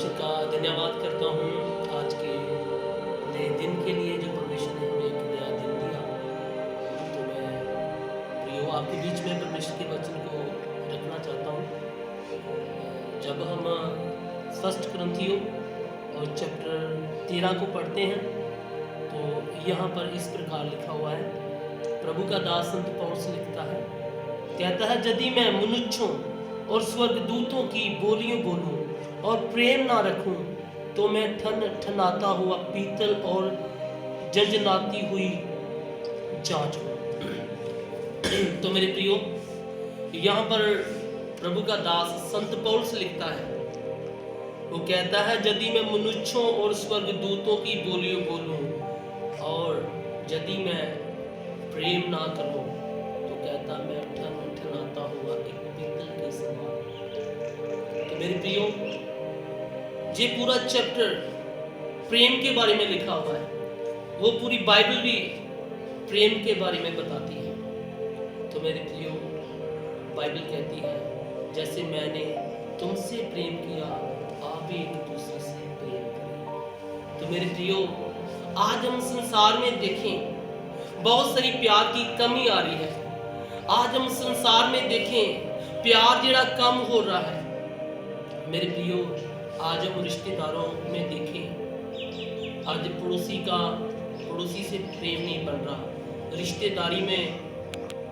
परमेश्वर का धन्यवाद करता हूँ आज के नए दिन के लिए जो परमेश्वर ने हमें एक नया दिन दिया। तो मैं प्रियो आपके बीच में परमेश्वर के वचन को रखना चाहता हूँ। जब हम फर्स्ट कुरिन्थियों और चैप्टर 13 को पढ़ते हैं तो यहाँ पर इस प्रकार लिखा हुआ है। प्रभु का दास संत पौलुस लिखता है, कहता है, यदि मैं मनुष्यों और स्वर्गदूतों की बोलियों बोलूं और प्रेम ना रखूं तो मैं ठनाता हुआ पीतल और झंझनाती हुई जांच हूं। तो मेरे प्रियो, यहाँ पर प्रभु का दास संत पौलुस लिखता है, वो कहता है, यदि मैं मनुष्यों और स्वर्गदूतों की बोलियों बोलूं और यदि मैं प्रेम ना करूं तो कहता मैं ठनाता हुआ एक पीतल के समान। तो मेरे प्रियो, ये पूरा चैप्टर प्रेम के बारे में लिखा हुआ है। वो पूरी बाइबल भी प्रेम के बारे में बताती है। तो मेरे प्रियो, बाइबल कहती है, जैसे मैंने तुमसे प्रेम किया आप भी एक दूसरे से प्रेम करें। तो मेरे प्रियो, आज हम संसार में देखें बहुत सारी प्यार की कमी आ रही है। आज हम संसार में देखें प्यार जरा कम हो रहा है। मेरे प्रियो, आज हम रिश्तेदारों में देखें, आज पड़ोसी से प्रेम नहीं बन रहा, रिश्तेदारी में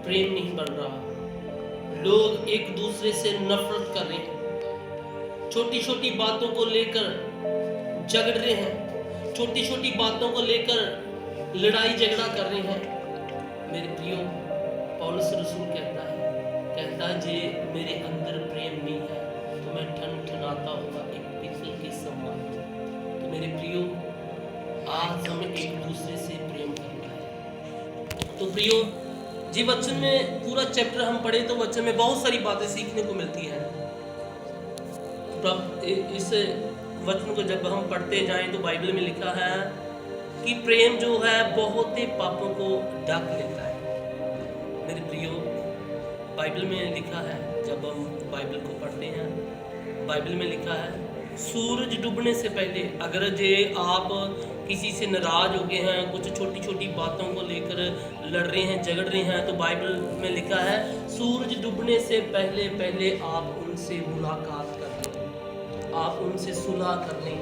प्रेम नहीं बन रहा। लोग एक दूसरे से नफरत कर रहे हैं, छोटी छोटी बातों को लेकर झगड़ रहे हैं, छोटी छोटी बातों को लेकर लड़ाई झगड़ा कर रहे हैं। मेरे प्रियो, पौलुस रसूल कहता है जे मेरे अंदर प्रेम नहीं है तो मैं ठनाता हुआ एक पीतल के समान। तो मेरे प्रियो, आज हमें एक दूसरे से प्रेम करना है। तो प्रियो जी, वचन में पूरा चैप्टर हम पढ़े तो वचन में बहुत सारी बातें सीखने को मिलती है। इस वचन को जब हम पढ़ते जाएं तो बाइबल में लिखा है कि प्रेम जो है बहुत ही पापों को ढक लेता है। मेरे प्रियो, बाइबल में लिखा है, जब हम बाइबल को पढ़ते हैं, बाइबल में लिखा है, सूरज डूबने से पहले अगर जे आप किसी से नाराज हो गए हैं, कुछ छोटी छोटी बातों को लेकर लड़ रहे हैं, झगड़ रहे हैं, तो बाइबल में लिखा है सूरज डूबने से पहले पहले आप उनसे मुलाकात कर लें, आप उनसे सुलह कर लें।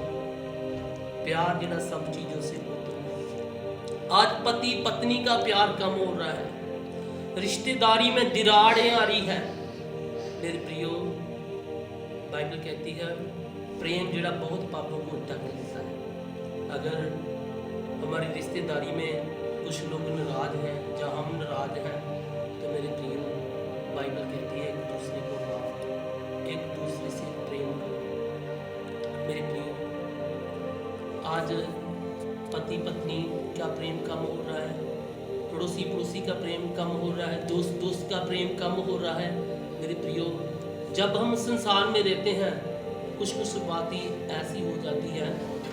प्यार जरा सब चीज़ों से होता है। आज पति पत्नी का प्यार कम हो रहा है, रिश्तेदारी में दरारें आ रही है। मेरे प्रियो, बाइबल कहती है प्रेम जरा बहुत पापों को ढक लेता है। अगर हमारी रिश्तेदारी में कुछ लोग नाराज हैं या हम नाराज हैं तो मेरे प्रियो, बाइबल कहती है एक दूसरे को माफ करो, एक दूसरे से प्रेम करो। मेरे प्रियो, आज पति पत्नी का प्रेम कम हो रहा है, पड़ोसी का प्रेम कम हो रहा है, दोस्त का प्रेम कम हो रहा है। मेरे प्रियो, जब हम संसार में रहते हैं कुछ बातें ऐसी हो जाती है,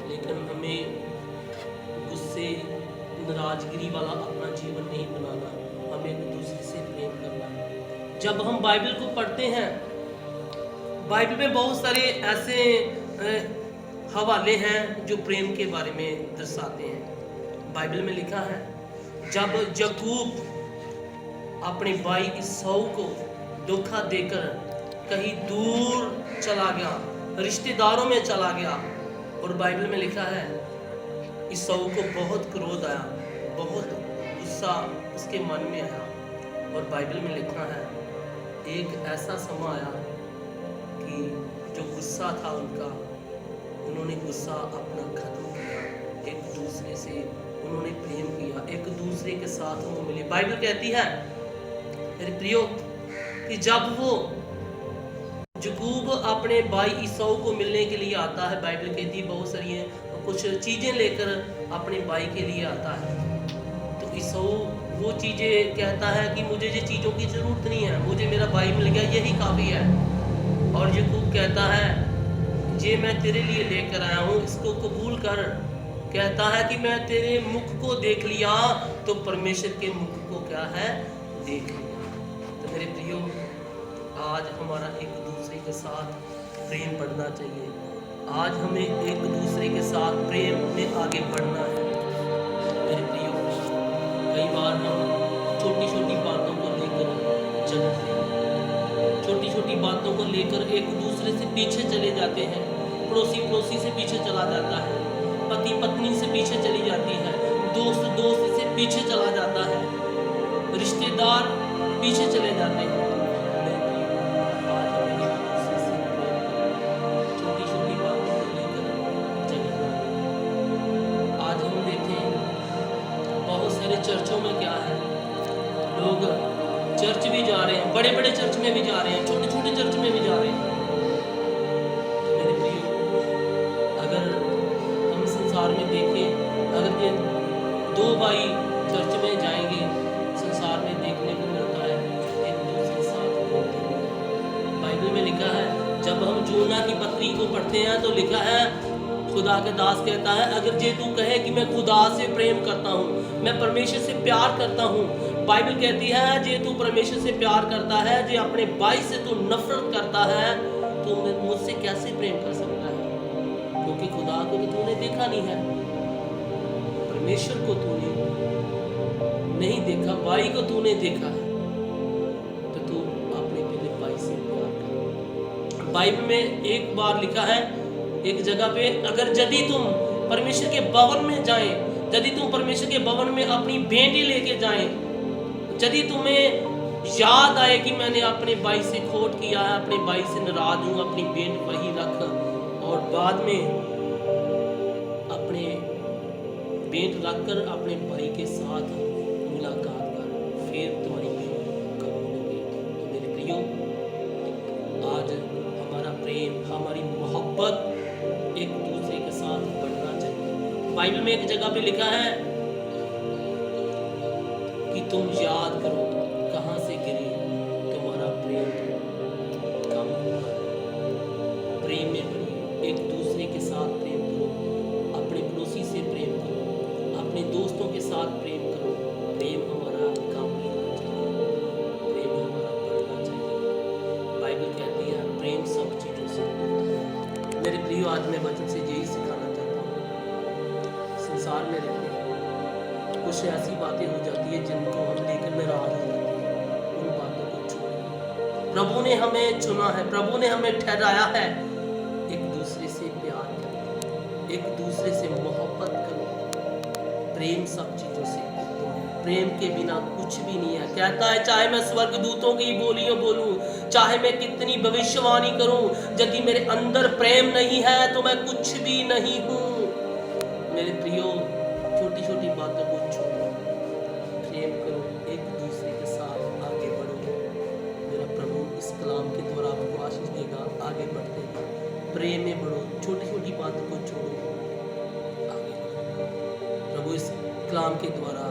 लेकिन हमें गुस्से नाराजगिरी वाला अपना जीवन नहीं बनाना, हमें एक दूसरे से प्रेम करना है। जब हम बाइबल को पढ़ते हैं, बाइबल में बहुत सारे ऐसे हवाले हैं जो प्रेम के बारे में दर्शाते हैं। बाइबल में लिखा है, जब याकूब अपने भाई ईसाऊ को धोखा देकर कहीं दूर चला गया, रिश्तेदारों में चला गया, और बाइबल में लिखा है ईसाऊ को बहुत क्रोध आया, बहुत गुस्सा उसके मन में आया, और बाइबल में लिखा है एक ऐसा समय आया कि जो गुस्सा था उन्होंने गुस्सा अपना खत्म किया, एक दूसरे से उन्होंने प्रेम किया, एक दूसरे के साथ वो मिले। बाइबल कहती है मेरे प्रियो कि जब वो याकूब अपने भाई ईसाऊ को मिलने के लिए आता है, बाइबल कहती है बहुत सारी कुछ चीज़ें लेकर अपने भाई के लिए आता है, तो ईसाऊ वो चीज़ें कहता है कि मुझे ये चीज़ों की ज़रूरत नहीं है, मुझे मेरा भाई मिल गया यही काफ़ी है। और याकूब कहता है ये मैं तेरे लिए लेकर आया हूँ, इसको कबूल कर। कहता है कि मैं तेरे मुख को देख लिया तो परमेश्वर के मुख को क्या है, देख लिया। तो मेरे प्रियो, आज हमारा एक दूसरे के साथ प्रेम बढ़ना चाहिए, आज हमें एक दूसरे के साथ प्रेम में आगे बढ़ना है। मेरे प्रियो, कई बार हम छोटी छोटी बातों को लेकर जलते हैं, छोटी छोटी बातों को लेकर एक दूसरे से पीछे चले जाते हैं। पड़ोसी पड़ोसी से पीछे चला जाता है, पति पत्नी से पीछे चली जाती है, दोस्त दोस्त से पीछे चला जाता है, रिश्तेदार पीछे चले जाते हैं। आज हमें एक दूसरे से प्रेम करना, छोटी छोटी बातों को लेकर जलना। आज हम देखें बहुत सारे चर्चों में क्या है, लोग चर्च भी जा रहे हैं, बड़े बड़े चर्च में भी जा रहे हैं, छोटे छोटे चर्च में भी जा रहे हैं। मेरे प्रियो, अगर हम संसार में देखें, अगर ये दो भाई चर्च में जाएंगे, संसार में देखने को मिलता है एक दूसरे के साथ बोलते हैं। बाइबल में लिखा है, जब हम यूहन्ना की पत्री को पढ़ते हैं तो लिखा है, खुदा का दास कहता है, अगर जे तू कहे कि मैं खुदा से प्रेम करता हूँ, मैं परमेश्वर से प्यार करता हूँ, बाइबल कहती है जे तू परमेश्वर से प्यार करता है, जे अपने भाई से तू नफरत करता है, तो मुझसे कैसे प्रेम कर सकता है? क्योंकि खुदा को तो तूने देखा नहीं है, परमेश्वर को तूने नहीं देखा, भाई को तूने देखा है, तो तू अपने पहले भाई से प्यार कर। बाइबल में एक बार लिखा है, एक जगह पे, अगर यदि तुम परमेश्वर के भवन में जाएं, यदि तुम परमेश्वर के भवन में अपनी भेंटें लेके जाएं, यदि तुम्हें याद आए कि मैंने अपने भाई से खोट किया है, अपने भाई से नाराज हूं, अपनी भेंट वही रख, और बाद में अपने भेंट रखकर अपने भाई के साथ मुलाकात कर, फिर तुम्हारी भेंट कबूल होगी। तो मेरे प्रियो, आज हमारा प्रेम, हमारी मोहब्बत एक दूसरे के साथ बढ़ना चाहिए। बाइबल में एक जगह पे लिखा है कि तुम याद करो कहां से गिरे, तुम्हारा प्रेम कम हुआ। प्रेम में बढ़िए, एक दूसरे के साथ प्रेम करो, अपने पड़ोसी से प्रेम करो, अपने दोस्तों के साथ प्रेम करो। प्रेम हमारा कम नहीं होना चाहिए, प्रेम हमारा बढ़ना चाहिए। बाइबल कहती है प्रेम सब चीजों से होता है। मेरे प्रियो, आज मैं वचन से यही सिखाना चाहता हूँ। संसार में रहते हैं, कुछ ऐसी बातें हो जाती है जिनको हम लेकर नाराज हो जाते हैं, उन बातों को छोड़िए। प्रभु ने हमें चुना है, प्रभु ने हमें ठहराया है, एक दूसरे से प्यार करो, एक दूसरे से मोहब्बत करो। प्रेम सब चीजों से, प्रेम के बिना कुछ भी नहीं है। कहता है, चाहे मैं स्वर्गदूतों की बोलियों बोलूं, चाहे मैं कितनी भविष्यवाणी करूं, यदि मेरे अंदर प्रेम नहीं है तो मैं कुछ भी नहीं हूं। मेरे प्रियो, छोटी छोटी बातों को छोड़ो, प्रेम करो, एक दूसरे के साथ आगे बढ़ो। मेरा प्रभु इस कलाम के द्वारा आपको आशीष देगा। आगे बढ़ते हैं, प्रेम में बढ़ो, छोटी छोटी बातों को छोड़ो, आगे बढ़ो। प्रभु इस कलाम के द्वारा